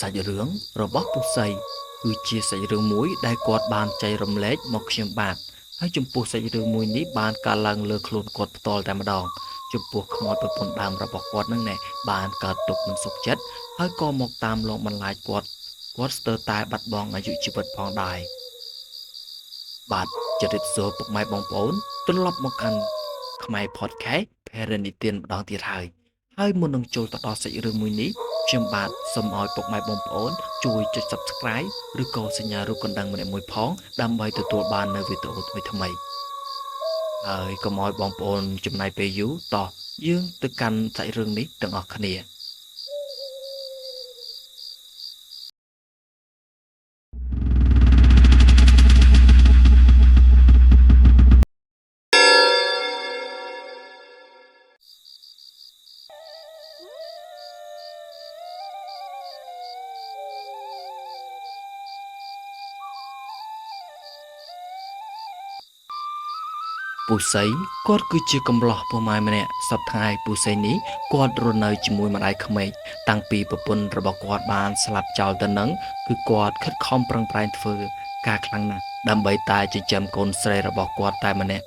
សាច់រឿងរបស់ពុសីគឺជាសាច់រឿងមួយដែលគាត់បានចែករំលែកមកខ្ញុំបាទហើយចំពោះសាច់រឿងមួយនេះបានកើតឡើងលើខ្លួនគាត់ផ្ទាល់តែម្ដងចំពោះខ្មោចប្រពន្ធដើមរបស់គាត់នឹងណែបានកើតទុកមិនសុខចិត្តហើយក៏មកតាមលងបន្លាចគាត់ស្ទើរតែបាត់បង់អាយុជីវិតផងដែរបាទជម្រាបសួរពុកម៉ែបងប្អូនត្រឡប់មកកាន់ខ្មែរ podcast ភេរនីតិម្ដងទៀតហើយមុននឹងចូលទៅដល់សាច់រឿងមួយនេះខ្ញុំបាទសូមឲ្យពុកម៉ែបងប្អូនជួយចុច Subscribe ឬក៏សញ្ញារូបកណ្ដឹងម្នាក់មួយផងដើម្បីទទួលបាននូវវីដេអូថ្មីៗហើយកុំឲ្យបងប្អូនចំណាយពេលយូរតោះយើងទៅកាន់សាច់រឿងនេះទាំងអស់គ្នាពូសីគាត់គឺជាកំឡោះពោះម៉ាយម្នាក់សពថ្ងៃពូសីនេះគាត់រស់នៅជាមួយម្ដាយក្មេកតាំងពីប្រពន្ធរបស់គាត់បានស្លាប់ចោលទៅនឹងគឺគាត់ខិតខំប្រឹងប្រែងធ្វើការខ្លាំងណាស់ដើម្បីតែចិញ្ចឹមកូនស្រីរបស់គាត់តែម្នាក់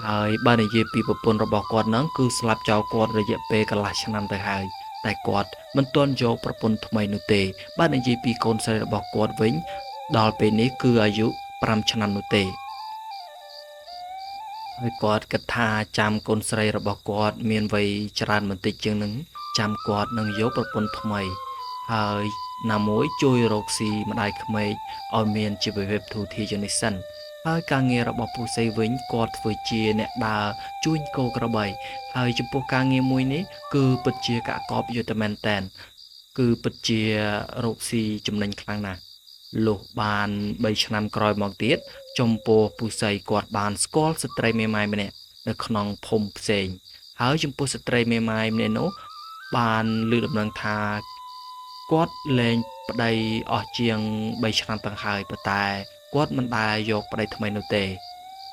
ហើយបើនិយាយពីប្រពន្ធរបស់គាត់នឹងគឺស្លាប់ចោលគាត់រយៈពេលកន្លះឆ្នាំទៅហើយតែគាត់មិនទាន់យកប្រពន្ធថ្មីនោះទេបើនិយាយពីកូនស្រីរបស់គាត់វិញដល់ពេលនេះគឺអាយុ5ឆ្នាំនោះទេហើយគាត់គិតថាចាំកូនស្រីរបស់គាត់មានវ័យច្រើនបន្តិចជាងនឹងចាំគាត់នឹងយកប្រពន្ធថ្មីហើយណាមួយជួយរកស៊ីម្ដាយក្មេកឲ្យមានជីវភាពធូរធារជាងនេះសិនហើយការងាររបស់ពូសីវិញគាត់ធ្វើជាអ្នកដើរជួញគោក្របីហើយចំពោះការងារមួយនេះគឺពិតជាកាក់កបយុទ្ធមែនតែនគឺពិតជារកស៊ីចំណេញខ្លាំងណាស់លុះបាន3ឆ្នាំក្រោយមកទៀតចំពោះពូសីគាត់បានស្គាល់ស្ត្រីមេម៉ាយម្នាក់នៅក្នុងភូមិផ្សេងហើយចំពោះស្ត្រីមេម៉ាយម្នាក់នោះបានលើកដំណឹងថាគាត់លែងប្តីអស់ជាង3ឆ្នាំទៅហើយប៉ុន្តែគាត់មិនដែលយកប្តីថ្មីនោះទេ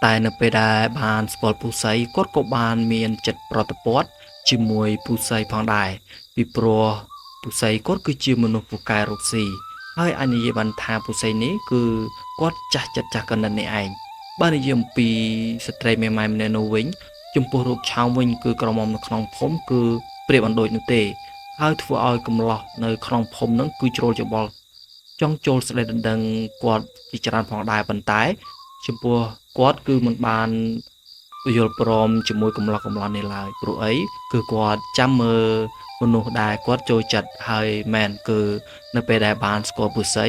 តែនៅពេលដែលបានស្គាល់ពូសីគាត់ក៏បានមានចិត្តប្រតិព័ទ្ធជាមួយពូសីផងដែរពីព្រោះពូសីគាត់គឺជាមនុស្សពូកែរកស៊ីហើយអនិយាយបានថាពូសីនេះគឺគាត់ចាស់ចិត្តចាស់កណិតនេះឯងបើនិយាយអំពីស្ត្រីមេម៉ាយម្នាក់នោះវិញចំពោះរូបឆោមវិញគឺក្រមុំនៅក្នុងភូមិគឺប្រៀបអណ្ដូចនោះទេហើយធ្វើឲ្យកំឡោះនៅក្នុងភូមិនឹងគឺជ្រុលច្បល់ចង់ចូលស្ដីដណ្ដឹងគាត់ជាច្រើនផងដែរប៉ុន្តែចំពោះគាត់គឺមិនបានយល់ព្រមជាមួយកំឡោះនេះឡើយព្រោះអីគឺគាត់ចាំមើលមនុស្សដែលគាត់ចូលចិត្តហើយមែនគឺនៅពេលដែលបានស្គាល់ពូសី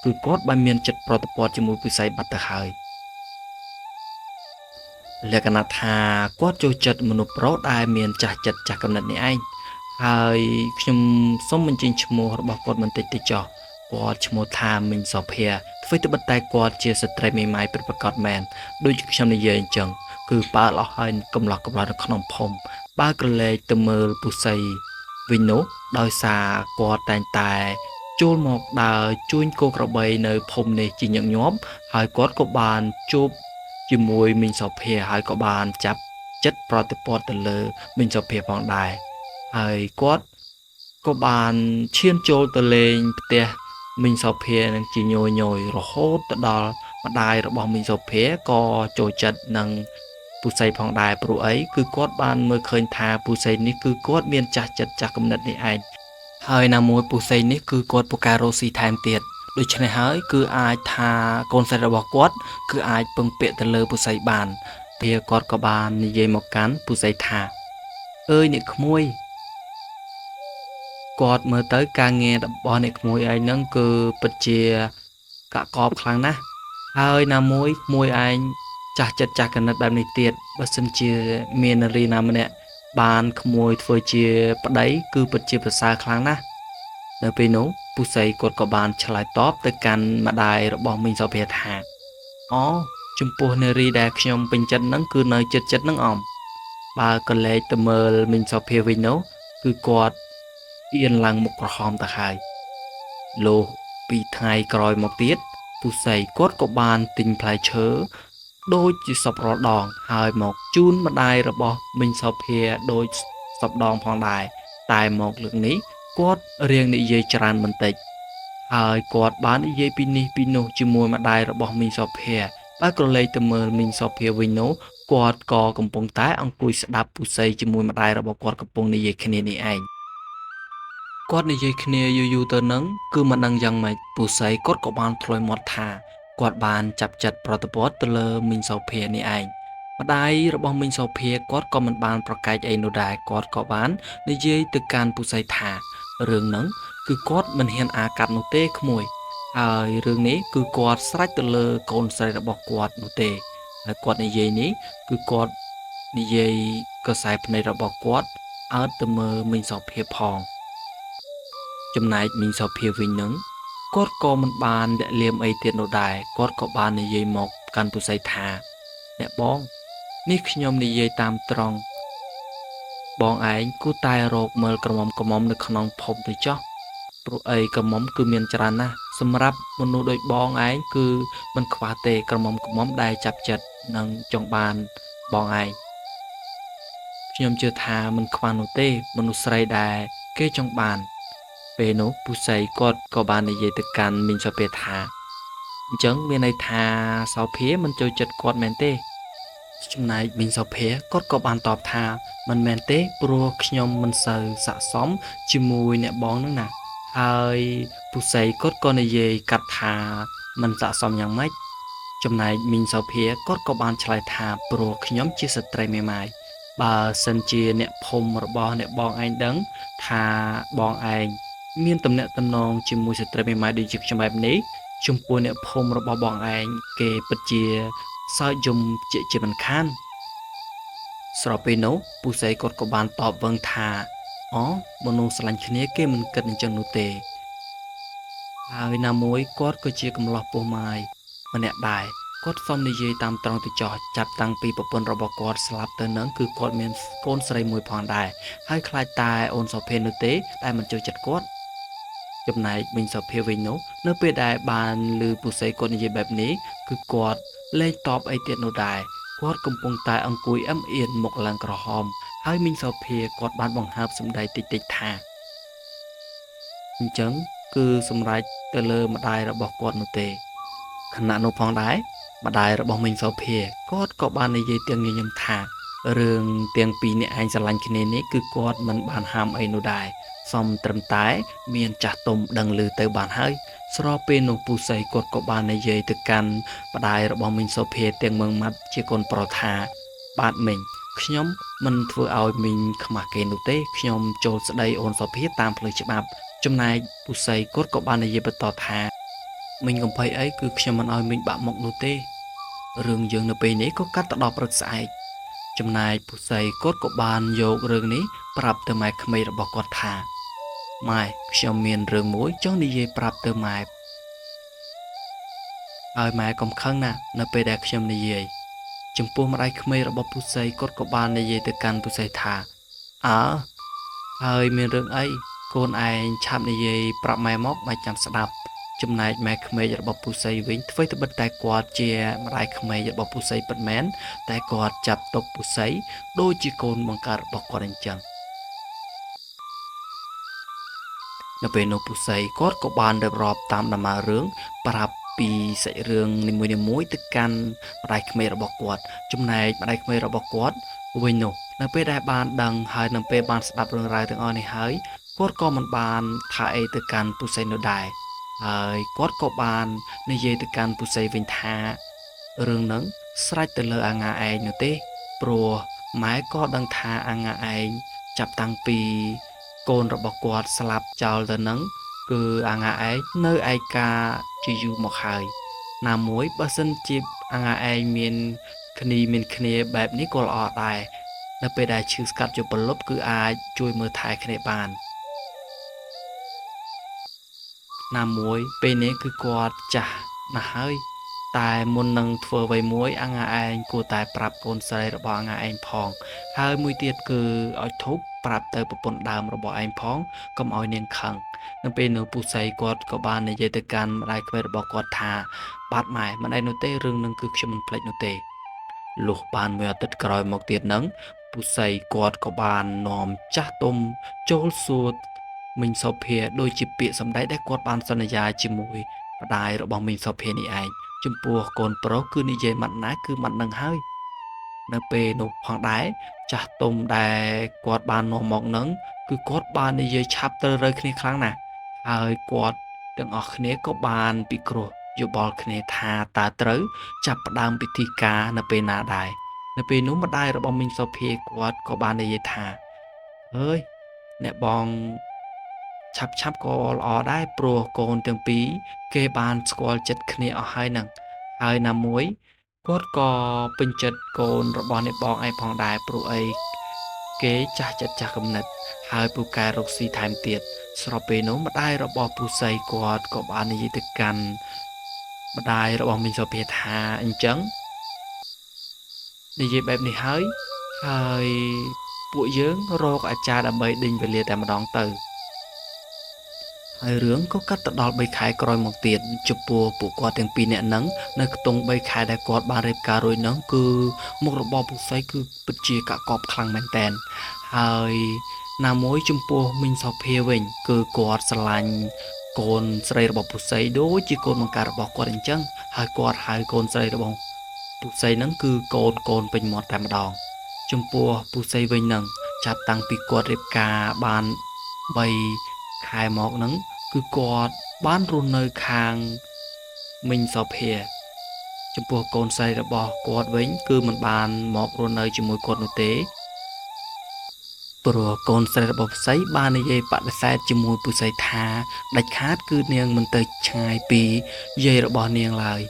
គឺគាត់បានមានចិត្តប្រតិព័ទ្ធជាមួយពូសីបាត់ទៅហើយលក្ខណៈថាគាត់ចូលចិត្តមនុស្សប្រុសដែលមានចាស់ចិត្តចាស់កំណត់នេះឯងហើយខ្ញុំសូមបញ្ចេញឈ្មោះរបស់គាត់បន្តិចទៅចុះគាត់ឈ្មោះថាមីងសុភាធ្វើទៅបិទតែគាត់ជាស្ត្រីមេម៉ាយពិតប្រាកដមែនដូចខ្ញុំនិយាយអញ្ចឹងគឺបើអស់ហើយកំឡោះនៅក្នុងភូមិបើក្រឡេកទៅមើលពូសីវិញនោះដោយសារគាត់តែងតែចូលមកដើរជួញគោក្របីនៅភូមិនេះជាញឹកញាប់ហើយគាត់ក៏បានជួបជាមួយមីងសុភាហើយក៏បានចាប់ចិត្តប្រតិព័ទ្ធទៅលើមីងសុភាផងដែរហើយគាត់ក៏បានឈានចូលទៅលេងផ្ទះមីងសុភានឹងជាញយរហូតទៅដល់ម្ដាយរបស់មីងសុភាក៏ចូលចិត្តនឹងពូសីផងដែរព្រោះអីគឺគាត់បានមើលឃើញថាពូសីនេះគឺគាត់មានចាស់ចិត្តចាស់គំនិតនេះឯងហើយណាមួយពូសីនេះគឺគាត់ពូកែរកស៊ីថែមទៀតដូច្នេះហើយគឺអាចថាកូនស្រីរបស់គាត់គឺអាចពឹងពាក់ទៅលើពូសីបានវាគាត់ក៏បាននិយាយមកកាន់ពូសីថាអើយអ្នកក្មួយគាត់មើលទៅការងាររបស់អ្នកក្មួយឯងហ្នឹងគឺពិតជាកាក់កបខ្លាំងណាស់ហើយណាមួយក្មួយឯងចាស់ចិត្តចាស់កណិតបែបនេះទៀតបើសិនជាមាននារីណាម្នាក់បានក្មួយធ្វើជាប្តីគឺពិតជាប្រសើរខ្លាំងណាស់នៅពេលនោះពូសីគាត់ក៏បានឆ្លើយតបទៅកាន់ម្ដាយរបស់មីងសុភាថាអូចំពោះនារីដែលខ្ញុំពេញចិត្តហ្នឹងគឺនៅចិត្តហ្នឹងអមបើក៏លេចទៅមើលមីងសុភាវិញនោះគឺគាត់អៀនឡើងមុខក្រហមទៅហើយលុះពីថ្ងៃក្រោយមកទៀតពូសីគាត់ក៏បានទិញផ្លែឈើដូចជាសពរាល់ដងហើយមកជូនម្ដាយរបស់មីងសុភាដូចសពដងផងដែរតែមកលើកនេះ គាត់រៀងនិយាយច្រើនបន្តិចហើយគាត់បាននិយាយពីនេះពីនោះជាមួយម្ដាយរបស់មីងសុភាបើក្រឡេកទៅមើលមីងសុភាវិញនោះគាត់ក៏កំពុងតែអង្គុយស្ដាប់ពុសីជាមួយម្ដាយរបស់គាត់កំពុងនិយាយគ្នានេះឯងគាត់និយាយគ្នាយូរទៅនឹងគឺមិនដឹងយ៉ាងម៉េចពុសីគាត់ក៏បានធ្លាយមាត់ថាគាត់បានចាប់ចិត្តប្រតិបត្តិទៅលើមីងសុភានេះឯងម្ដាយរបស់មីងសុភាគាត់ក៏មិនបានប្រកែកអីនោះដែរគាត់ក៏បាននិយាយទៅកាន់ពុសីថារឿងហ្នឹងគឺគាត់មិនហ៊ានអាកាត់នោះទេក្មួយហើយរឿងនេះគឺគាត់ស្រេចទៅលើកូនស្រីរបស់គាត់នោះទេហើយគាត់និយាយនេះគឺគាត់និយាយកសែភ្នែករបស់គាត់អើតទៅមើលមីងសុភាផងចំណែកមីងសុភាវិញនឹងគាត់ក៏មិនបានលាក់លៀមអីទៀតនោះដែរគាត់ក៏បាននិយាយមកកាន់ពុសីថាអ្នកបងនេះខ្ញុំនិយាយតាមត្រង់បងឯងគួរតែរកមើលក្រមុំនៅក្នុងភពទៅចោះព្រោះអីក្រមុំគឺមានច្រើនណាស់សម្រាប់មនុស្សដូចបងឯងគឺមិនខ្វះទេក្រមុំដែលចាប់ចិត្តនិងចង់បានបងឯងខ្ញុំជឿថាមិនខ្វះនោះទេមនុស្សស្រីដែលគេចង់បានពេលនោះពុសីគាត់ក៏បាននិយាយទៅកាន់មីងសុភាថាអញ្ចឹងមានន័យថាសោភាមិនចូលចិត្តគាត់មែនទេចំណែកមីងសុភាគាត់ក៏បានតបថាមិនមែនទេព្រោះខ្ញុំមិនសូវស័ក្តិសមជាមួយអ្នកបងនឹងណាហើយពុសីគាត់ក៏និយាយកាត់ថាមិនស័ក្តិសមយ៉ាងម៉េចចំណែកមីងសុភាគាត់ក៏បានឆ្លើយថាព្រោះខ្ញុំជាស្ត្រីមេម៉ាយបើសិនជាអ្នកភូមិរបស់អ្នកបងឯងដឹងថាបងឯងមានទំនាក់ទំនងជាមួយស្ត្រីមេម៉ាយដូចជាខ្ញុំបែបនេះចំពោះអ្នកភូមិរបស់បងឯងគេពិតជាសើចយំជាមិនខានស្របពេលនោះពុសីគាត់ក៏បានតបវឹងថាអូមនុស្សស្រឡាញ់គ្នាគេមិនគិតអញ្ចឹងនោះទេហើយណាមួយគាត់ក៏ជាកំឡោះពោះម៉ាយម្នាក់ដែរគាត់សុំនិយាយតាមត្រង់ទៅចោះចាប់តាំងពីប្រពន្ធរបស់គាត់ស្លាប់ទៅនឹងគឺគាត់មានកូនស្រីមួយផងដែរហើយខ្លាចតែអូនសុភានោះទេតែមិនចូលចិត្តគាត់ចំណែកមីងសុភាវិញនោះនៅពេលដែលបានឮពុសីគាត់និយាយបែបនេះគឺគាត់លែងតបអីទៀតនោះដែរគាត់កំពុងតែអង្គុយអឹមអៀនមុខឡើងក្រហមហើយមីងសុភាគាត់បានបង្ហើបសម្ដីតិចថាអញ្ចឹងគឺសម្រេចទៅលើម្ដាយរបស់គាត់នោះទេខណៈនោះផងដែរម្ដាយរបស់មីងសុភាគាត់ក៏បាននិយាយទាំងញញឹមថារឿងទាំងពីរនាក់ឯងស្រឡាញ់គ្នានេះគឺគាត់មិនបានហាមអីនោះដែរសំត្រឹមតែមានចាស់ទុំដឹងឮទៅបានហើយស្របពេលនោះពុសីគាត់ក៏បាននិយាយទៅកាន់ម្ដាយរបស់មីងសុភាទាំងមើងម៉ាត់ជាកូនប្រុសថាបាទមីងខ្ញុំមិនធ្វើឲ្យមីងខ្មាស់គេនោះទេខ្ញុំចូលស្ដីអូនសុភាតាមផ្លូវច្បាប់ចំណែកពុសីគាត់ក៏បាននិយាយបន្តថាមីងកំភៃអីគឺខ្ញុំមិនឲ្យមីងបាក់មុខនោះទេរឿងយើងនៅពេលនេះក៏កាត់ទៅដល់ព្រឹកស្អែកចំណែកពុសីគាត់ក៏បានយករឿងនេះប្រាប់ទៅម៉ែក្មេករបស់គាត់ថាម៉ែខ្ញុំមានរឿងមួយចង់និយាយប្រាប់ទៅម៉ែហើយម៉ែកុំខឹងណានៅពេលដែលខ្ញុំនិយាយចំពោះម្ដាយក្មេករបស់ពុសីគាត់ក៏បាននិយាយទៅកាន់ពុសីថាអើហើយមានរឿងអីកូនឯងឆាប់និយាយប្រាប់ម៉ែមកម៉ែចាំស្ដាប់ចំណែកម៉ែក្មេករបស់ពុសីវិញធ្វើទៅបិទតែគាត់ជាម្ដាយក្មេករបស់ពុសីពិតមែនតែគាត់ចាប់ទុកពុសីដូចជាកូនបង្កើតរបស់គាត់អញ្ចឹងនៅពេលនោះពុសីគាត់ក៏បានរៀបរាប់តាមដំណើររឿងប្រាប់ពីសាច់រឿងនីមួយៗទៅកាន់ម្ដាយក្មេករបស់គាត់ចំណែកម្ដាយក្មេករបស់គាត់វិញនោះនៅពេលដែលបានដឹងហើយនៅពេលបានស្ដាប់រឿងរ៉ាវទាំងអស់នេះហើយគាត់ក៏មិនបានថាអីទៅកាន់ពុសីនោះដែរហើយគាត់ក៏បាននិយាយទៅកាន់ពុសីវិញថារឿងហ្នឹងស្រេចទៅលើអាងាឯងនោះទេព្រោះម៉ែក៏ដឹងថាអាងាឯងចាប់តាំងពីកូនរបស់គាត់ស្លាប់ចោលទៅនឹងគឺអាងាឯងនៅឯកាជាយូរមកហើយណាមួយបើសិនជាអាងាឯងមានគ្នាបែបនេះក៏ល្អដែរនៅពេលដែលឈឺស្កាត់ជាប្រលប់គឺអាចជួយមើលថែគ្នាបានណាមួយពេលនេះគឺគាត់ចាស់ណាស់ហើយតែមុននឹងធ្វើអ្វីមួយអាងាឯងគួរតែប្រាប់កូនស្រីរបស់អាងាឯងផងហើយមួយទៀតគឺឲ្យធូបប្រាប់ទៅប្រពន្ធដើមរបស់ឯងផងកុំឲ្យនាងខឹងនៅពេលនោះពុសីគាត់ក៏បាននិយាយទៅកាន់ម្ដាយក្មេករបស់គាត់ថាបាទម៉ែមិនអីនោះទេរឿងនឹងគឺខ្ញុំមិនភ្លេចនោះទេលុះបានមួយអាទិត្យក្រោយមកទៀតនឹងពុសីគាត់ក៏បាននាំចាស់ទុំចូលសួរ មីងសុភាដូចជាពាក្យសម្ដីដែលគាត់បានសន្យាជាមួយម្ដាយរបស់មីងសុភានេះឯងចំពោះកូនប្រុសគឺនិយាយម៉ាត់ណាគឺម៉ាត់នឹងហើយនៅពេលនោះផងដែរចាស់ទុំដែលគាត់បាននាំមកនឹងគឺគាត់បាននិយាយឆាប់ត្រូវរើគ្នាខ្លាំងណាស់ហើយគាត់ទាំងអស់គ្នាក៏បានពិគ្រោះយោបល់គ្នាថាតើត្រូវចាប់ផ្ដើមពិធីការនៅពេលណាដែរនៅពេលនោះម្ដាយរបស់មីងសុភាគាត់ក៏បាននិយាយថាអើយអ្នកបងឆាប់ក៏ល្អដែរព្រោះកូនទាំងពីរគេបានស្គាល់ចិត្តគ្នាអស់ហើយនឹងហើយណាមួយគាត់ក៏ពេញចិត្តកូនរបស់អ្នកបងឯងផងដែរព្រោះអីគេចាស់ចិត្តចាស់គំនិតហើយពូកែរកស៊ីថែមទៀតស្របពេលនោះម្ដាយរបស់ពូសីគាត់ក៏បាននិយាយទៅកាន់ម្ដាយរបស់មីងសុភាថាអញ្ចឹងនិយាយបែបនេះហើយពួកយើងរកអាចារ្យដើម្បីដេញវេលាតែម្ដងទៅហើយរឿងក៏កាត់ទៅដល់3ខែក្រោយមកទៀតចំពោះពួកគាត់ទាំងពីរនាក់ហ្នឹងនៅខ្ទង់3ខែដែលគាត់បានរៀបការរួចហ្នឹងគឺមុខរបរពុសីគឺពិតជាកាក់កបខ្លាំងមែនតែនហើយណាមួយចំពោះមីងសុភាវិញគឺគាត់ស្រឡាញ់កូនស្រីរបស់ពុសីដូចជាកូនបង្ការរបស់គាត់អញ្ចឹងហើយគាត់ហៅកូនស្រីរបស់ពុសីហ្នឹងគឺកូនពេញមាត់តែម្ដងចំពោះពុសីវិញហ្នឹងចាប់តាំងពីគាត់រៀបការបាន3ខែមកហ្នឹងគឺគាត់បានរស់នៅខាងមីងសុភាចំពោះកូនស្រីរបស់គាត់វិញគឺមិនបានមករស់នៅជាមួយគាត់នោះទេព្រោះកូនស្រីរបស់ពុសីបាននិយាយបដិសេធជាមួយពុសីថាដាច់ខាតគឺនាងមិនទៅឆ្ងាយពីយាយរបស់នាងឡើយ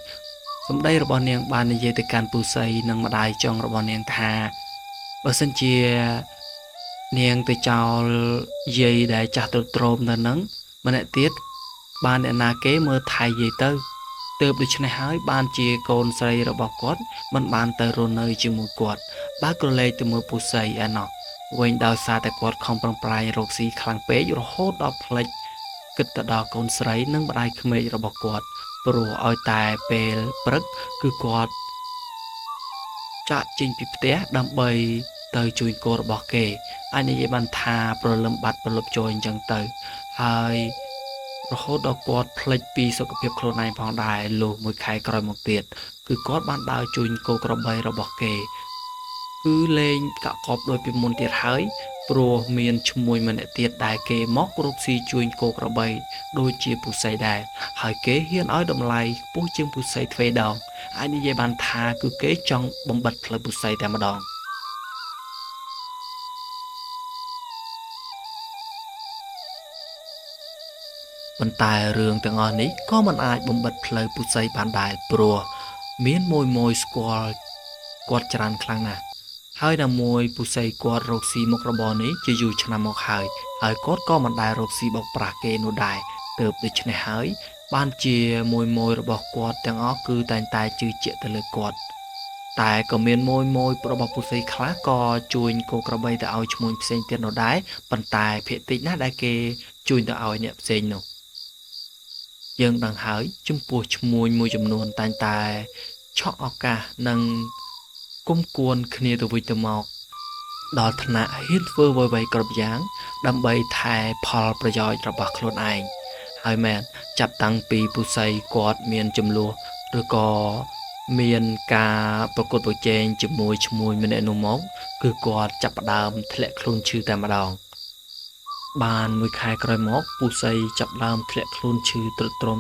សម្ដីរបស់នាងបាននិយាយទៅកាន់ពុសីនិងម្ដាយចុងរបស់នាងថាបើសិនជានាងទៅចោលយាយដែលចាស់ទ្រោមនៅនឹងម្នាក់ទៀតបានអ្នកណាគេមើលថៃយាយទៅទើបដូច្នេះហើយបានជាកូនស្រីរបស់គាត់មិនបានទៅរស់នៅជាមួយគាត់បើក្រឡេកទៅមើលពុសីឯណោះវិញដោយសារតែគាត់ខំប្រឹងប្រែងរកស៊ីខ្លាំងពេករហូតដល់ផ្លេចគិតទៅដល់កូនស្រីនិងម្ដាយក្មេករបស់គាត់ព្រោះឲ្យតែពេលព្រឹកគឺគាត់ចាក់ចេញពីផ្ទះដើម្បីទៅជួយកូនរបស់គេអាចនិយាយបានថាប្រលឹមបាត់ប្រលប់ចូលអញ្ចឹងទៅហើយរហូតដល់គាត់ផ្លេចពីសុខភាពខ្លួនឯងផងដែរលុះមួយខែក្រោយមកទៀតគឺគាត់បានដើរជួញគោក្របីរបស់គេគឺលេងកាក់កបដោយពីមុនទៀតហើយព្រោះមានឈ្មួញម្នាក់ទៀតដែលគេមករកស៊ីជួញគោក្របីដូចជាពុសីដែរហើយគេហ៊ានឲ្យតម្លៃខ្ពស់ជាងពុសីទ្វេដងអាចនិយាយបានថាគឺគេចង់បំបិតផ្លូវពុសីតែម្ដងប៉ុន្តែរឿងទាំងអស់នេះក៏មិនអាចបំបិតផ្លូវពុសីបានដែរព្រោះមានមួយស្គាល់គាត់ច្រើនខ្លាំងណាស់ហើយតែមួយពុសីគាត់រកស៊ីមុខរបរនេះជាយូរឆ្នាំមកហើយគាត់ក៏មិនដែលរកស៊ីបោកប្រាស់គេនោះដែរទើបដូច្នេះហើយបានជាមួយរបស់គាត់ទាំងអស់គឺតែងតែជឿជាក់ទៅលើគាត់តែក៏មានមួយរបស់ពុសីខ្លះក៏ជួញគោក្របីទៅឲ្យឈ្មួញផ្សេងទៀតនោះដែរប៉ុន្តែភាគតិចណាស់ដែលគេជួញទៅឲ្យអ្នកផ្សេងនោះយើងដឹងហើយចំពោះឈ្មួញមួយចំនួនតែងតែឆក់ឱកាសនិងគុំគួនគ្នាទៅវិញទៅមកដល់ថ្នាក់ហ៊ានធ្វើអ្វីៗគ្រប់យ៉ាងដើម្បីថែផលប្រយោជន៍របស់ខ្លួនឯងហើយមែនចាប់តាំងពីពុសីគាត់មានចំនួនឬក៏មានការប្រកួតប្រជែងជាមួយឈ្មួញម្នាក់នោះមកគឺគាត់ចាប់ផ្ដើមធ្លាក់ខ្លួនឈឺតែម្ដងបានមួយខែក្រោយមកពុសីចាប់ដើមធ្លាក់ខ្លួនឈឺទ្រុឌទ្រោ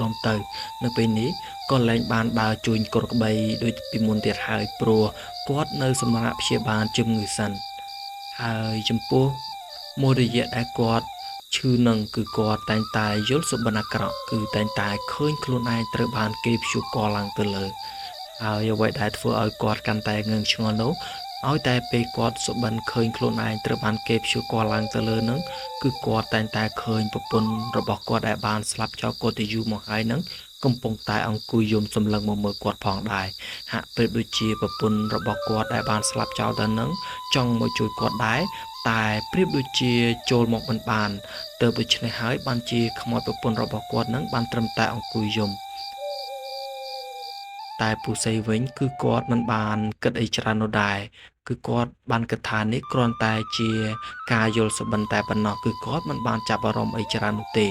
មទៅនៅពេលនេះក៏លែងបានដើរជួញគោក្របីដូចពីមុនទៀតហើយព្រោះគាត់នៅសម្រាប់ព្យាបាលជំងឺសិនហើយចំពោះមួយរយៈដែលគាត់ឈឺនឹងគឺគាត់តែងតែយល់សុបិនអាក្រក់គឺតែងតែឃើញខ្លួនឯងត្រូវបានគេព្យួរកឡើងទៅលើហើយអ្វីដែលធ្វើឲ្យគាត់កាន់តែងឿងឆ្ងល់នោះឲ្យតែពេលគាត់សុបិនឃើញខ្លួនឯងត្រូវបានគេព្យួរកឡើងទៅលើនឹងគឺគាត់តែងតែឃើញប្រពន្ធរបស់គាត់ដែលបានស្លាប់ចោលគាត់ទៅយូរមកហើយនឹងកំពុងតែអង្គុយយំសម្លឹងមកមើលគាត់ផងដែរហាក់ប្រៀបដូចជាប្រពន្ធរបស់គាត់ដែលបានស្លាប់ចោលទៅនឹងចង់មកជួយគាត់ដែរតែប្រៀបដូចជាចូលមកមិនបានទើបដូច្នេះហើយបានជាខ្មោចប្រពន្ធរបស់គាត់នឹងបានត្រឹមតែអង្គុយយំ តែពូសីវិញគឺគាត់មិនបានគិតអីច្រើននោះដែរគឺគាត់បានគិតថានេះគ្រាន់តែជាការយល់សុបិនតែប៉ុណ្ណោះគឺគាត់មិនបានចាប់អារម្មណ៍អីច្រើននោះទេ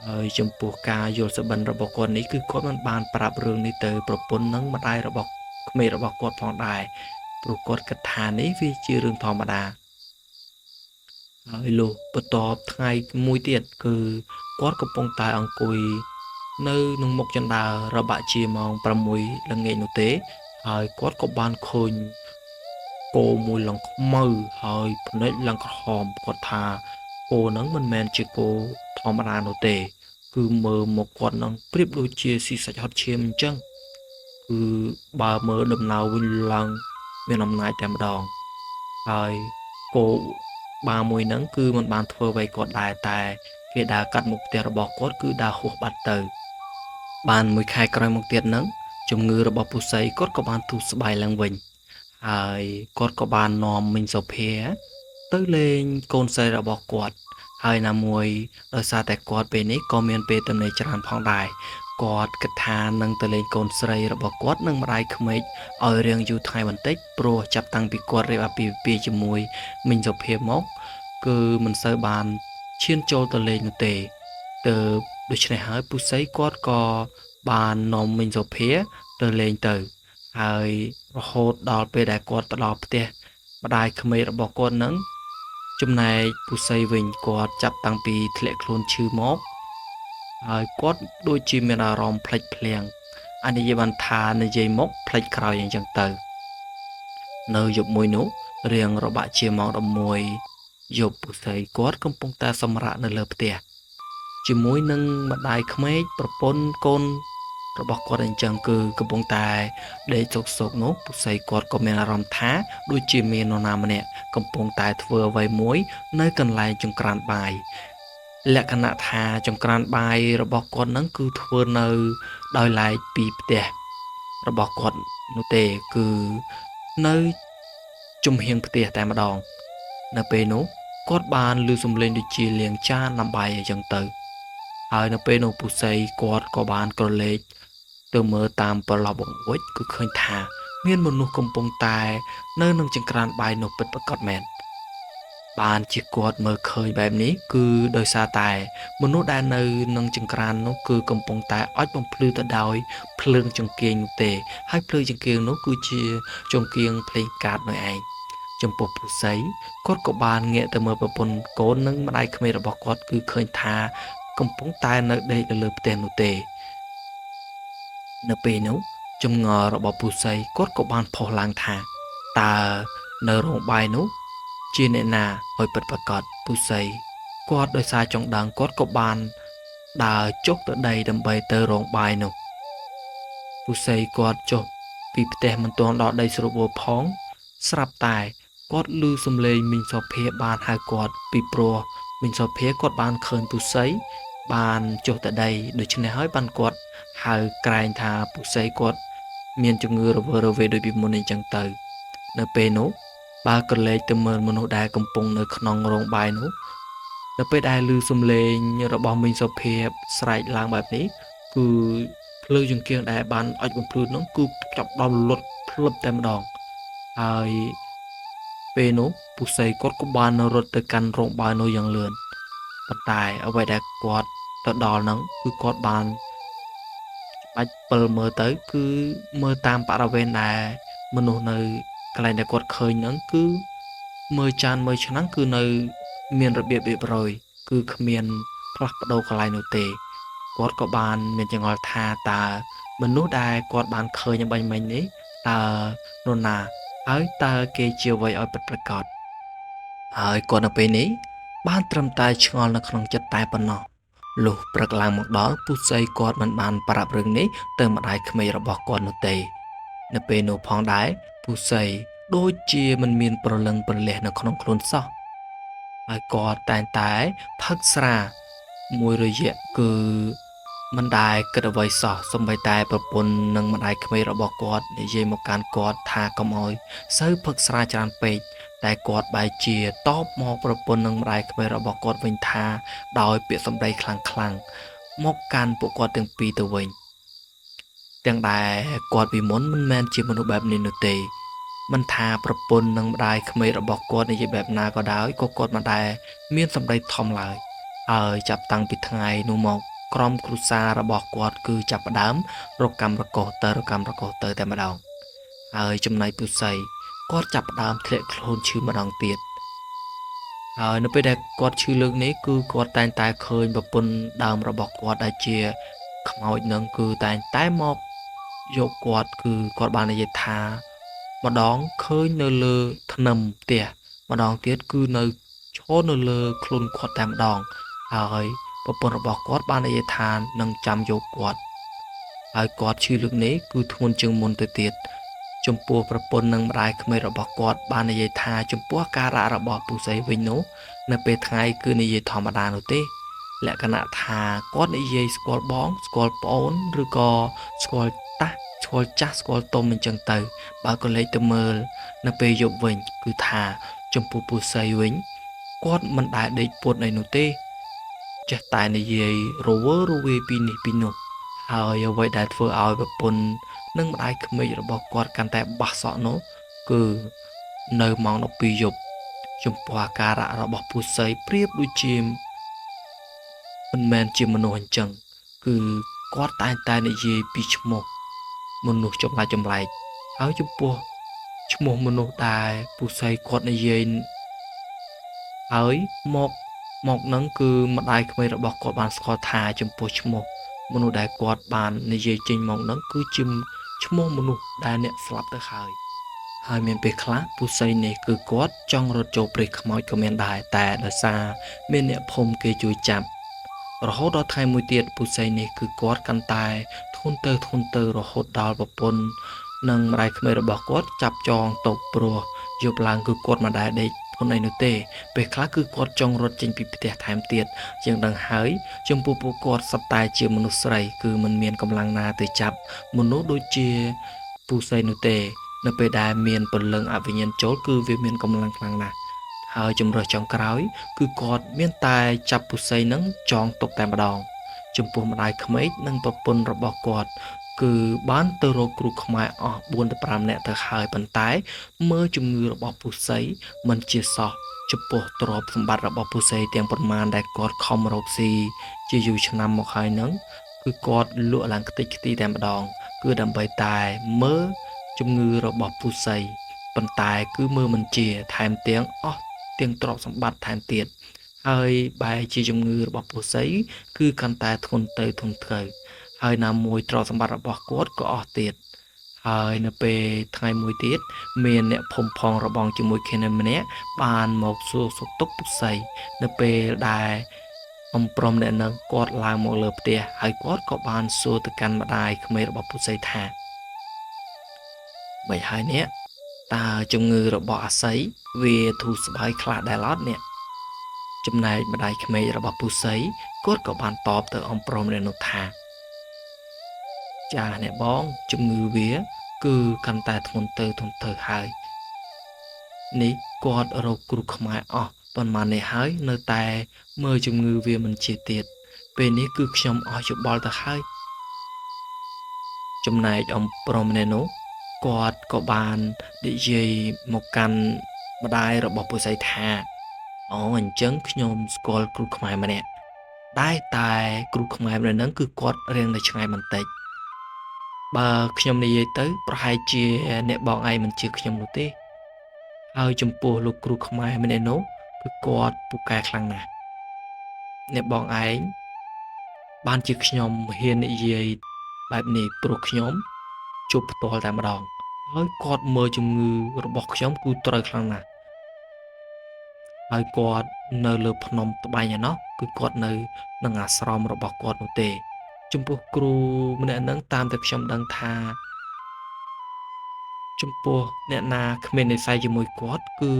ហើយចំពោះការយល់សុបិនរបស់គាត់នេះគឺគាត់មិនបានប្រាប់រឿងនេះទៅប្រពន្ធនិងម្ដាយរបស់ក្មេករបស់គាត់ផងដែរព្រោះគាត់គិតថានេះវាជារឿងធម្មតាហើយលុះបន្ទាប់ថ្ងៃមួយទៀតគឺគាត់កំពុងតែអង្គុយនៅនឹងមុខជណ្ដើររបាក់ជាម៉ោង6ល្ងាចនោះទេហើយគាត់ក៏បានឃើញគោមួយឡើងខ្មៅហើយភ្នែកឡើងក្រហមគាត់ថាគោហ្នឹងមិនមែនជាគោធម្មតានោះទេគឺមើលមកគាត់នឹងប្រៀបដូចជាស៊ីសាច់ហត់ឈាមអញ្ចឹងគឺបើមើលដំណើរវិញឡើងមានអំណាចតែម្ដងហើយគោបាមួយហ្នឹងគឺមិនបានធ្វើអ្វីគាត់ដែរតែគេដើរកាត់មុខផ្ទះរបស់គាត់គឺដើរហួសបាត់ទៅបានមួយខែក្រោយមកទៀតហ្នឹងជំងឺរបស់ពុសីគាត់ក៏បានទូស្បែកឡើងវិញហើយគាត់ក៏បាននាំមីងសូភាទៅលេងកូនស្រីរបស់គាត់ហើយណាមួយដោយសារតែគាត់ពេលនេះក៏មានពេលទំនេរច្រើនផងដែរគាត់គិតថានឹងទៅលេងកូនស្រីរបស់គាត់នឹងម្ដាយក្មេកឲ្យរៀងយូរថ្ងៃបន្តិចព្រោះចាប់តាំងពីគាត់រៀបអាពាហ៍ពិពាហ៍ជាមួយមីងសូភាមកគឺមិនសូវបានឈានចូលទៅលេងនោះទេទើបដូច្នេះហើយពុសីគាត់ក៏បាននាំមីងសូភាទៅលេងទៅហើយរហូតដល់ពេលដែលគាត់ទៅដល់ផ្ទះម្ដាយក្មេករបស់គាត់នឹងចំណែកពុសីវិញគាត់ចាប់តាំងពីធ្លាក់ខ្លួនឈឺមកហើយគាត់ដូចជាមានអារម្មណ៍ភ្លេចភ្លាំងអានិយាយបានថានិយាយមកភ្លេចក្រោយអញ្ចឹងទៅនៅយប់មួយនោះរៀងរបាក់ជាម៉ោង11យប់ពុសីគាត់កំពុងតែសម្រាកនៅលើផ្ទះជាមួយនឹងម្ដាយក្មេកប្រពន្ធកូនរបស់គាត់អញ្ចឹងគឺកំពុងតែដេកសុកនោះពុសីគាត់ក៏មានអារម្មណ៍ថាដូចជាមាននរណាម្នាក់កំពុងតែធ្វើអ្វីមួយនៅកន្លែងចង្ក្រានបាយលក្ខណៈថាចង្ក្រានបាយរបស់គាត់នឹងគឺធ្វើនៅដោយឡែកពីផ្ទះរបស់គាត់នោះទេគឺនៅជំហៀងផ្ទះតែម្ដងនៅពេលនោះគាត់បានឮសំឡេងដូចជាលាងចានដាំបាយអញ្ចឹងទៅហើយនៅពេលនោះពុសីគាត់ក៏បានក្រឡេកទៅមើលតាមប្រឡោះបង្អួចគឺឃើញថាមានមនុស្សកំពុងតែនៅនឹងចង្ក្រានបាយនោះពិតប្រាកដមែនបានជាគាត់មើលឃើញបែបនេះគឺដោយសារតែមនុស្សដែលនៅនឹងចង្ក្រាននោះគឺកំពុងតែអុជបំភ្លឺទៅដោយភ្លើងចង្កៀងនោះទេហើយភ្លើងចង្កៀងនោះគឺជាចង្កៀងភ្លេងកាតនោះឯងចំពោះពុសីគាត់ក៏បានងាកទៅមើលប្រពន្ធកូននិងម្ដាយក្មេករបស់គាត់គឺឃើញថាកំពុងតែនៅដេកនៅលើផ្ទះនោះទេនៅពេលនោះចម្ងល់របស់ពុសីគាត់ក៏បានផុសឡើងថាតើនៅរោងបាយនោះជាអ្នកណាឲ្យពិតប្រាកដពុសីគាត់ដោយសារចង់ដឹងគាត់ក៏បានដើរចុះទៅដីដើម្បីទៅរោងបាយនោះពុសីគាត់ចុះពីផ្ទះមិនទាន់ដល់ដីស្រួលផងស្រាប់តែគាត់ឮសំឡេងមីងសូភាបានហៅគាត់ពីព្រោះមីងសូភាគាត់បានឃើញពុសីបានចុះទៅដីដូច្នេះហើយបានគាត់ហៅក្រែងថាពុសីគាត់មានជំងឺរវើរវាយដូចពីមុនអញ្ចឹងទៅនៅពេលនោះបើក្រឡេកទៅមើលមនុស្សដែលកំពុងនៅក្នុងរោងបាយនោះនៅពេលដែលឮសំឡេងរបស់មីងសូភាស្រែកឡើងបែបនេះគឺភ្លើងចង្កៀងដែលបានអុជបំភ្លឺនោះគឺចាប់ដល់លត់ភ្លឹបតែម្ដងហើយពេលនោះពុសីគាត់ក៏បានរត់ទៅកាន់រោងបាយនោះយ៉ាងលឿនប៉ុន្តែអ្វីដែលគាត់ទៅដល់ហ្នឹងគឺគាត់បានច្បាច់ពិលមើលទៅគឺមើលតាមបរិវេណដែលមនុស្សនៅកន្លែងដែលគាត់ឃើញហ្នឹងគឺមើលចានមើលឆ្នាំងគឺនៅមានរបៀបរៀបរយគឺគ្មានផ្លាស់ប្ដូរកន្លែងនោះទេគាត់ក៏បានមានចង្អុលថាតើមនុស្សដែលគាត់បានឃើញបាញ់មិញនេះតើនរណាហើយតើគេជាអ្វីឲ្យពិតប្រាកដហើយគាត់នៅពេលនេះបានត្រឹមតែឆ្ងល់នៅក្នុងចិត្តតែប៉ុណ្ណោះលុះព្រឹកឡើងមកដល់ពុសីគាត់មិនបានប្រាប់រឿងនេះទៅម្ដាយក្មេករបស់គាត់នោះទេនៅពេលនោះផងដែរពុសីដូចជាមិនមានប្រលឹងប្រលះនៅក្នុងខ្លួនសោះហើយគាត់តែងតែផឹកស្រាមួយរយៈគឺមិនដែលគិតអ្វីសោះសូម្បីតែប្រពន្ធនិងម្ដាយក្មេករបស់គាត់និយាយមកកាន់គាត់ថាកុំឲ្យសូវផឹកស្រាច្រើនពេកតែគាត់បែរជាតបមកប្រពន្ធនិងម្ដាយក្មេករបស់គាត់វិញថាដោយពាក្យសម្ដីខ្លាំងៗមកកាន់ពួកគាត់ទាំងពីរទៅវិញ ទាំងដែលគាត់ពីមុនមិនមែនជាមនុស្សបែបនេះនោះទេមិនថាប្រពន្ធនិងម្ដាយក្មេករបស់គាត់និយាយបែបណាក៏ដោយក៏គាត់មិនដែលមានសម្ដីធំឡើយហើយចាប់តាំងពីថ្ងៃនោះមកក្រុមគ្រួសាររបស់គាត់គឺចាប់ផ្ដើមរកកម្មរកុសទៅតែម្ដងហើយចំណែកពុសីគាត់ចាប់ផ្ដើមធ្លាក់ខ្លួនឈឺម្ដងទៀតហើយនៅពេលដែលគាត់ឈឺលើកនេះគឺគាត់តែងតែឃើញប្រពន្ធដើមរបស់គាត់ដែលជាខ្មោចនឹងគឺតែងតែមកយកគាត់គឺគាត់បាននិយាយថាម្ដងឃើញនៅលើធ្នឹមផ្ទះម្ដងទៀតគឺនៅឈរនៅលើខ្លួនគាត់តែម្ដងហើយប្រពន្ធរបស់គាត់បាននិយាយថានឹងចាំយកគាត់ហើយគាត់ឈឺលើកនេះគឺធ្ងន់ជាងមុនទៅទៀតចំពោះប្រពន្ធនិងម្ដាយក្មេករបស់គាត់បាននិយាយថាចំពោះការៈរបស់ពុសីវិញនោះនៅពេលថ្ងៃគឺនិយាយធម្មតានោះទេលក្ខណៈថាគាត់និយាយស្គាល់បងស្គាល់ប្អូនឬក៏ស្គាល់តាស់ស្គាល់ចាស់ស្គាល់ទុំអញ្ចឹងទៅបើក៏លេចទៅមើលនៅពេលយប់វិញគឺថាចំពោះពុសីវិញគាត់មិនដែលដេកពុតអីនោះទេចេះតែនិយាយរវើរវាយពីនេះពីនោះហើយអ្វីដែលធ្វើឲ្យប្រពន្ធនិងម្ដាយក្មេករបស់គាត់កាន់តែបះសក់នោះគឺនៅម៉ោង12យប់ចំពោះអាការៈរបស់ពុសីប្រៀបដូចជាមិនមែនជាមនុស្សអញ្ចឹងគឺគាត់តែងតែនិយាយពីឈ្មោះមនុស្សចម្លែកហើយចំពោះឈ្មោះមនុស្សដែលពុសីគាត់និយាយហើយមកនឹងគឺម្ដាយក្មេករបស់គាត់បានស្គាល់ថាចំពោះឈ្មោះមនុស្សដែលគាត់បាននិយាយចេញមកហ្នឹងគឺជាឈ្មោះមនុស្សដែលអ្នកស្លាប់ទៅហើយមានពេលខ្លះពុសីនេះគឺគាត់ចង់រត់ចូលព្រៃខ្មោចក៏មានដែរតែដោយសារមានអ្នកភូមិគេជួយចាប់រហូតដល់ថ្ងៃមួយទៀតពុសីនេះគឺគាត់កាន់តែធ្ងន់ទៅរហូតដល់ប្រពន្ធនិងម្ដាយក្មេករបស់គាត់ចាប់ចងតុព្រោះយប់ឡើងគឺគាត់មិនដែលដេកធន់អីនោះទេពេលខ្លះគឺគាត់ចង់រត់ចេញពីផ្ទះថែមទៀតជាងដឹងហើយចំពោះពួកគាត់សត្វតែជាមនុស្សស្រីគឺមិនមានកម្លាំងណាទៅចាប់មនុស្សដូចជាពុសីនោះទេនៅពេលដែលមានពលឹងអវិញ្ញាណចូលគឺវាមានកម្លាំងខ្លាំងណាស់ហើយជំរើសចុងក្រោយគឺគាត់មានតែចាប់ពុសីនឹងចងទុកតែម្ដងចំពោះម្ដាយក្មេកនិងប្រពន្ធរបស់គាត់គឺបានទៅរកគ្រូខ្មែរអស់4ទៅ5នាក់ទៅហើយប៉ុន្តែមើលជំងឺរបស់ពុសីមិនជាសោះចំពោះទ្រព្យសម្បត្តិរបស់ពុសីទាំងប៉ុន្មានដែលគាត់ខំរកស៊ីជាយូរឆ្នាំមកហើយនឹងគឺគាត់លក់ឡើងខ្ទេចខ្ទីតែម្ដងគឺដើម្បីតែមើលជំងឺរបស់ពុសីប៉ុន្តែគឺមើលមិនជាថែមទាំងអស់ទាំងទ្រព្យសម្បត្តិថែមទៀតហើយបែរជាជំងឺរបស់ពុសីគឺកាន់តែធ្ងន់ទៅហើយណាមួយទ្រព្យសម្បត្តិរបស់គាត់ក៏អស់ទៀតហើយនៅពេលថ្ងៃមួយទៀតមានអ្នកភូមិផងរបងជាមួយគ្នាម្នាក់បានមកសួរសុខទុក្ខពុសីនៅពេលដែលអំព្រមអ្នកនឹងគាត់ឡើងមកលើផ្ទះហើយគាត់ក៏បានសួរទៅកាន់ម្ដាយក្មេករបស់ពុសីថាមិនហើយអ្នកតើជំងឺរបស់អាស័យវាធូរស្បើយខ្លះដែរអត់អ្នកចំណែកម្ដាយក្មេករបស់ពុសីគាត់ក៏បានតបទៅអំព្រមអ្នកនោះថាចាអ្នកបងជំងឺវាគឺកាន់តែធ្ងន់ទៅហើយនេះគាត់រកគ្រូខ្មែរអស់ប៉ុន្មាននេះហើយនៅតែមើលជំងឺវាមិនជាទៀតពេលនេះគឺខ្ញុំអស់យោបល់ទៅហើយចំណែកអំព្រមនេះនោះគាត់ក៏បាននិយាយមកកាន់ម្ដាយរបស់ពុសីថាអូអញ្ចឹងខ្ញុំស្គាល់គ្រូខ្មែរម្នាក់តែគ្រូខ្មែរម្នាក់ហ្នឹងគឺគាត់រៀងនៅឆ្ងាយបន្តិចបើខ្ញុំនិយាយទៅប្រហែលជាអ្នកបងឯងមិនជឿខ្ញុំនោះទេហើយចំពោះលោកគ្រូខ្មែរម្នាក់នោះគឺគាត់ពូកែខ្លាំងណាស់អ្នកបងឯងបានជាខ្ញុំហ៊ាននិយាយបែបនេះព្រោះខ្ញុំជួបផ្ទាល់តែម្ដងហើយគាត់មើលជំងឺរបស់ខ្ញុំគឺត្រូវខ្លាំងណាស់ហើយគាត់នៅលើភ្នំត្បាញឯណោះគឺគាត់នៅនឹងអាស្រមរបស់គាត់នោះទេចំពោះគ្រូម្នាក់ហ្នឹងតាមតែខ្ញុំដឹងថាចំពោះអ្នកណាគ្មាននិស្ស័យជាមួយគាត់គឺ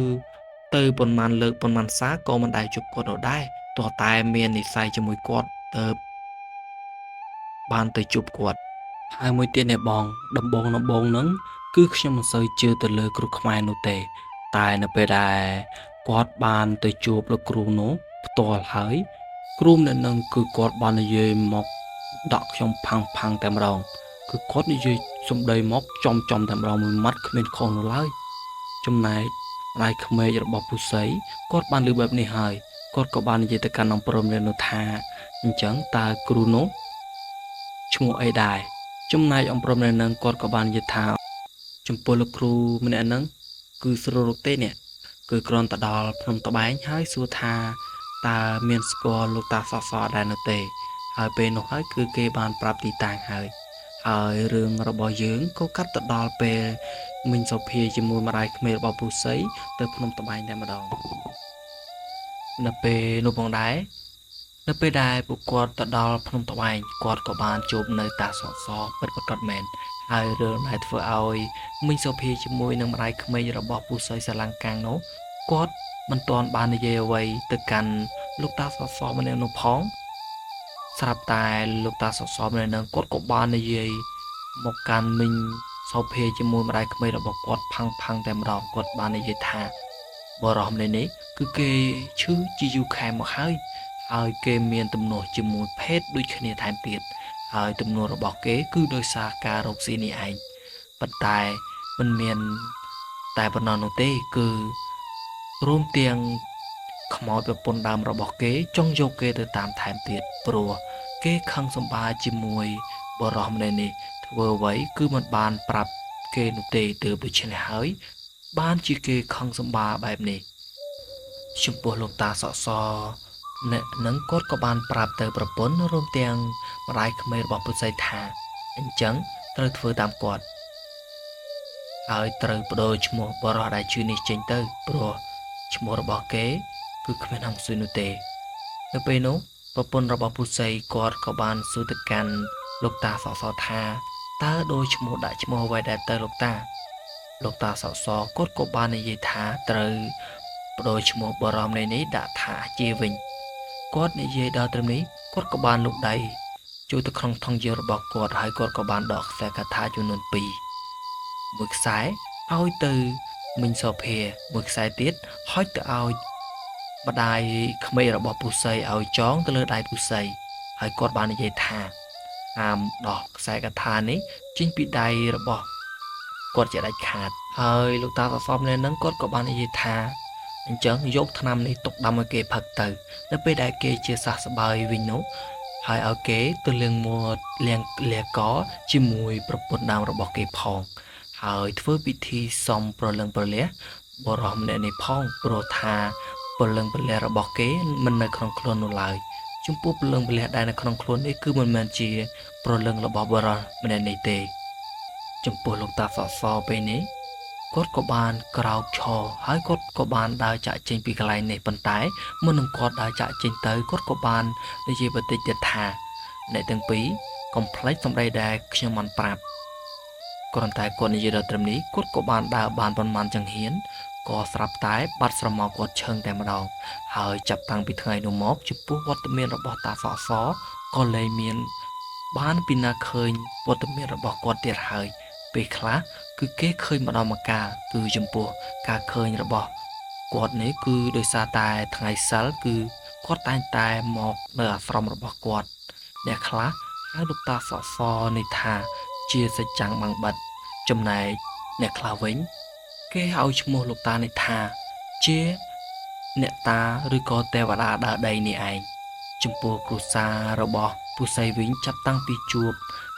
ទៅប៉ុន្មានលើកប៉ុន្មានសារក៏មិនដែលជួបគាត់នោះដែរទោះតែមាននិស្ស័យជាមួយគាត់ទៅបានទៅជួបគាត់ហើយមួយទៀតអ្នកបងដំបងហ្នឹងគឺខ្ញុំមិនសូវជឿទៅលើគ្រូខ្មែរនោះទេតែនៅពេលដែលគាត់បានទៅជួបលោកគ្រូនោះផ្ទាល់ហើយគ្រូម្នាក់ហ្នឹងគឺគាត់បាននិយាយមកដកខ្ញុំផាំងតែម្ដង គឺគាត់និយាយសំដីមកចំតែម្ដងមួយម៉ាត់គ្មានខុសនោះឡើយចំណែកម្ដាយក្មេករបស់ពូសីគាត់បានឮបែបនេះហើយគាត់ក៏បាននិយាយទៅកាន់អង្គព្រំរៀននោះថាអញ្ចឹងតើគ្រូនោះឈ្មោះអីដែរចំណែកអង្គព្រំរៀននឹងគាត់ក៏បាននិយាយថាចំពោះលោកគ្រូម្នាក់ហ្នឹងគឺស្រួលរកទេនេះគឺគ្រាន់តែដល់ភ្នំត្បែងហើយសួរថាតើមានស្គាល់លោកតាសសដែរនោះទេហើយពេលនោះហើយគឺគេបានប្រាប់ទីតាំងហើយរឿងរបស់យើងក៏កាត់ទៅដល់ពេលមិញសុភាជាមួយម្ដាយក្មេករបស់ពូសីទៅភ្នំត្បែងតែម្ដងនៅពេលនោះផងដែរនៅពេលដែលពួកគាត់ទៅដល់ភ្នំត្បែងគាត់ក៏បានជួបនៅតាសសពិតប្រាកដមែនហើយរឿងដែលធ្វើឲ្យមិញសុភាជាមួយនឹងម្ដាយក្មេករបស់ពូសីស្រឡាំងកាំងនោះគាត់មិនទាន់បាននិយាយអ្វីទៅកាន់លោកតាសសម្នាក់នោះផងស្រាប់តែលោកតាសសម្នាក់នឹងគាត់ក៏បាននិយាយមកកាន់មិញសុភាជាមួយម្ដាយក្មេករបស់គាត់ផាំងតែម្ដងគាត់បាននិយាយថាបរោះម្នាក់នេះគឺគេឈឺជាយូរខែមកហើយគេមានទំនាស់ជាមួយភេទដូចគ្នាថែមទៀតហើយទំនាស់របស់គេគឺដោយសារការរកស៊ីនេះឯងប៉ុន្តែមិនមានតែប៉ុណ្ណោះនោះទេគឺរួមទាំងខ្មោចប្រពន្ធដើមរបស់គេចង់យកគេទៅតាមថែមទៀតព្រោះគេខឹងសម្បាជាមួយបរោះម្នាក់នេះធ្វើអ្វីគឺមិនបានប្រាប់គេនោះទេទើបដូច្នេះហើយបានជាគេខឹងសម្បាបែបនេះចំពោះលោកតាសសអ្នកនឹងគាត់ក៏បានប្រាប់ទៅប្រពន្ធរួមទាំងម្ដាយក្មេករបស់ពុទ្ធសីថាអញ្ចឹងត្រូវធ្វើតាមគាត់ហើយត្រូវបដូរឈ្មោះបរោះដែលជឿនេះចេញទៅព្រោះឈ្មោះរបស់គេគឺគ្មានអង្គស៊ុយនោះទេនៅពេលនោះប្រពន្ធរបស់ពុទ្ធសីគាត់ក៏បានសួរទៅកាន់លោកតាសសថាតើដូរឈ្មោះដាក់ឈ្មោះអ្វីដែរទៅលោកតាសសគាត់ក៏បាននិយាយថាត្រូវបដូរឈ្មោះបរមនេះដាក់ថាជាវិញគាត់និយាយដល់ត្រឹមនេះគាត់ក៏បានលូកដៃចូលទៅក្នុងថង់យារបស់គាត់ហើយគាត់ក៏បានដកខ្សែកថាចំនួន2មួយខ្សែឲ្យទៅមិញសុភាមួយខ្សែទៀតហើយទៅឲ្យម្ដាយក្មេករបស់ពូសីឲ្យចងទៅលើដៃពូសីហើយគាត់បាននិយាយថាហាមដោះខ្សែកថានេះចេញពីដៃរបស់គាត់ជាដាច់ខាតហើយលោកតាសសំនេះនឹងគាត់ក៏បាននិយាយថាអញ្ចឹងយកថ្នាំនេះទុកដាំឲ្យគេផឹកទៅនៅពេលដែលគេជាសះស្បើយវិញនោះហើយឲ្យគេទៅលាងមាត់លាងកជាមួយប្រពន្ធដើមរបស់គេផងហើយធ្វើពិធីសុំប្រលឹងប្រលះបរោះម្នាក់នេះផងព្រោះថាព្រលឹងប្រលះរបស់គេមិននៅក្នុងខ្លួននោះឡើយចំពោះព្រលឹងប្រលះដែលនៅក្នុងខ្លួននេះគឺមិនមែនជាព្រលឹងរបស់បរោះម្នាក់នេះទេចំពោះលោកតាសសពេលនេះគាត់ក៏បានក្រោកឈរហើយគាត់ក៏បានដើរចាក់ចេញពីកន្លែងនេះប៉ុន្តែមុននឹងគាត់ដើរចាក់ចេញទៅគាត់ក៏បាននិយាយបន្តិចទៀតថាអ្នកទាំងពីរកុំភ្លេចសម្ដីដែលខ្ញុំបានប្រាប់គ្រាន់តែគាត់និយាយដល់ត្រឹមនេះគាត់ក៏បានដើរបានប៉ុន្មានចង្ហៀនក៏ស្រាប់តែបាត់ស្រមោលគាត់ឈឹងតែម្ដងហើយចាប់តាំងពីថ្ងៃនោះមកចំពោះវត្តមានរបស់តាសសក៏លែងមានបានពីណាឃើញវត្តមានរបស់គាត់ទៀតហើយពេលខ្លះគឺគេឃើញម្ដងម្កាលគឺចំពោះការឃើញរបស់គាត់នេះគឺដោយសារតែថ្ងៃសិលគឺគាត់តែងតែមកនៅអាស្រមរបស់គាត់អ្នកខ្លះហៅលោកតាសសនេះថាជាសច្ចាំងបាំងបិទចំណែកអ្នកខ្លះវិញគេហៅឈ្មោះលោកតានេះថាជាអ្នកតាឬក៏ទេវតាដើរដីនេះឯងចំពោះគ្រួសាររបស់ពូសីវិញចាប់តាំងពីជួប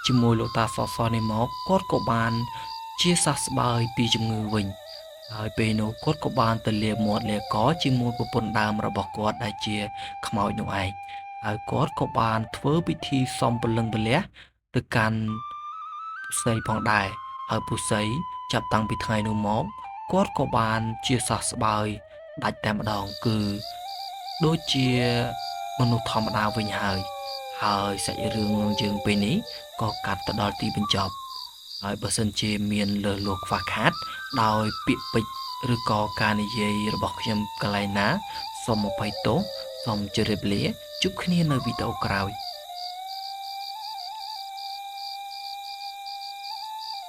ជាមួយលោកតាសសនេះមកគាត់ក៏បានជាសះស្បើយពីជំងឺវិញហើយពេលនោះគាត់ក៏បានទៅលាមាត់លាកជាមួយប្រពន្ធដើមរបស់គាត់ដែលជាខ្មោចនោះឯងហើយគាត់ក៏បានធ្វើពិធីសុំព្រលឹងព្រលះទៅកាន់ពូសីផងដែរហើយពូសីចាប់តាំងពីថ្ងៃនោះមកគាត់ក៏បានជាសះស្បើយដាច់តែម្ដងគឺដូចជាមនុស្សធម្មតាវិញហើយសាច់រឿងរបស់យើងពេលនេះក៏កាត់ទៅដល់ទីបញ្ចប់ហើយបើសិនជាមានលើសលួសខ្វះខាតដោយពាក្យពេចន៍ឬក៏ការនិយាយរបស់ខ្ញុំកន្លែងណាសូមអភ័យទោសសូមជម្រាបលាជួបគ្នានៅវីដេអូក្រោយ